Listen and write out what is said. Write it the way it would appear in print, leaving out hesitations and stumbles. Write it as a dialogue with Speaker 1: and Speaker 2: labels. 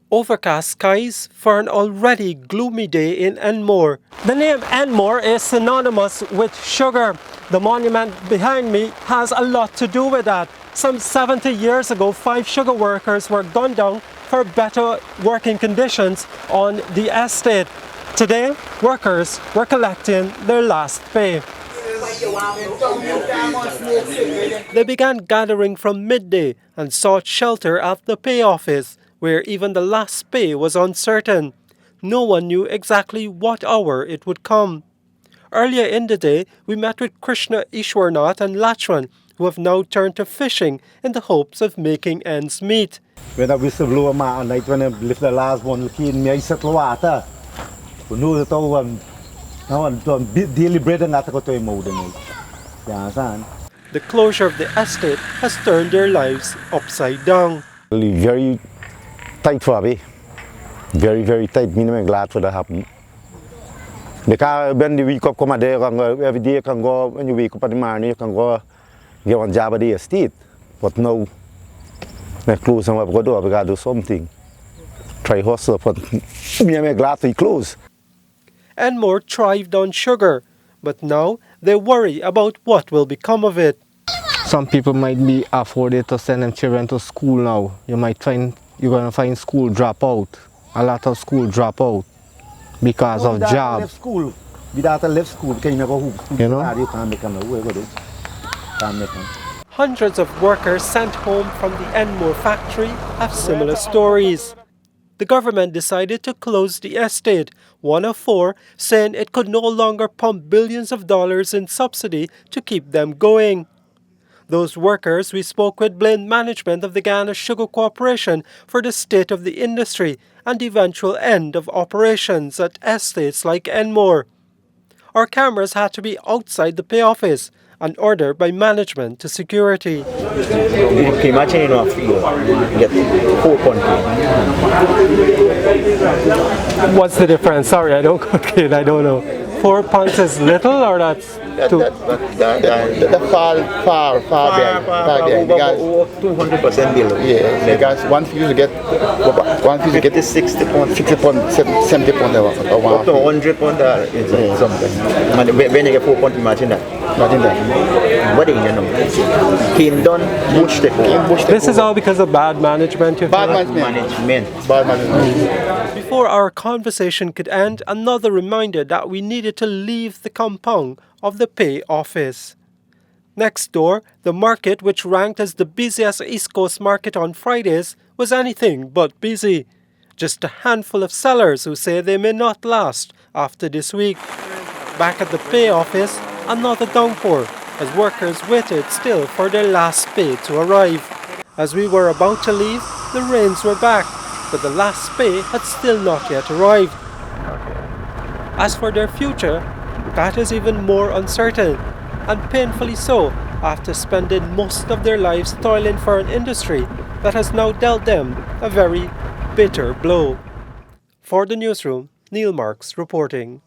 Speaker 1: Overcast skies for an already gloomy day in Enmore. The name Enmore is synonymous with sugar. The monument behind me has a lot to do with that. Some 70 years ago, 5 sugar workers were gunned down for better working conditions on the estate. Today, workers were collecting their last pay. They began gathering from midday and sought shelter at the pay office, where even the last pay was uncertain. No one knew exactly what hour it would come. Earlier in the day, we met with Krishna Ishwarnath and Lachwan, who have now turned to fishing in the hopes of making ends meet.
Speaker 2: When I whistleblower ma on night when I lift the last one in me settle water. We know that one now on deliberate not to go to more than
Speaker 1: The closure of the estate has turned their lives upside down.
Speaker 3: Very tight for me. Very, very tight. I'm glad for that happened. Because when the week up come a day, every day you can go, when you wake up in the morning, you can go get one job at the estate. But now, they close and we got to do something. Try hustle, but I'm glad to close.
Speaker 1: Enmore thrived on sugar, but now they worry about what will become of it.
Speaker 4: Some people might be afforded to send them children to school now. You're going to find school drop out. A lot of school drop out because of jobs.
Speaker 2: Left school. Without a left school, can you never
Speaker 4: you know?
Speaker 2: You can't make them.
Speaker 1: Hundreds of workers sent home from the Enmore factory have similar stories. The government decided to close the estate, one of 4, saying it could no longer pump billions of dollars in subsidy to keep them going. Those workers we spoke with blamed management of the Ghana Sugar Corporation for the state of the industry and the eventual end of operations at estates like Enmore. Our cameras had to be outside the pay office, an order by management to security.
Speaker 5: Imagine enough you get 4 pounds.
Speaker 1: What's the difference? Sorry, I don't cook it, I don't know. 4 pounds is little or that's too?
Speaker 5: That far behind. Because 200% below. Yeah, because once you get 60 pounds, 70 pounds up to 100 pounds is something. When you get 4 pounds, imagine that. What do you know? Came done, bush the
Speaker 1: This is all because of bad management.
Speaker 5: Bad management.
Speaker 1: Before our conversation could end, another reminder that we needed to leave the compound of the pay office. Next door, the market, which ranked as the busiest East Coast market on Fridays, was anything but busy. Just a handful of sellers who say they may not last after this week. Back at the pay office, another downpour, as workers waited still for their last pay to arrive. As we were about to leave, the rains were back, but the last pay had still not yet arrived. As for their future, that is even more uncertain, and painfully so after spending most of their lives toiling for an industry that has now dealt them a very bitter blow. For the newsroom, Neil Marks reporting.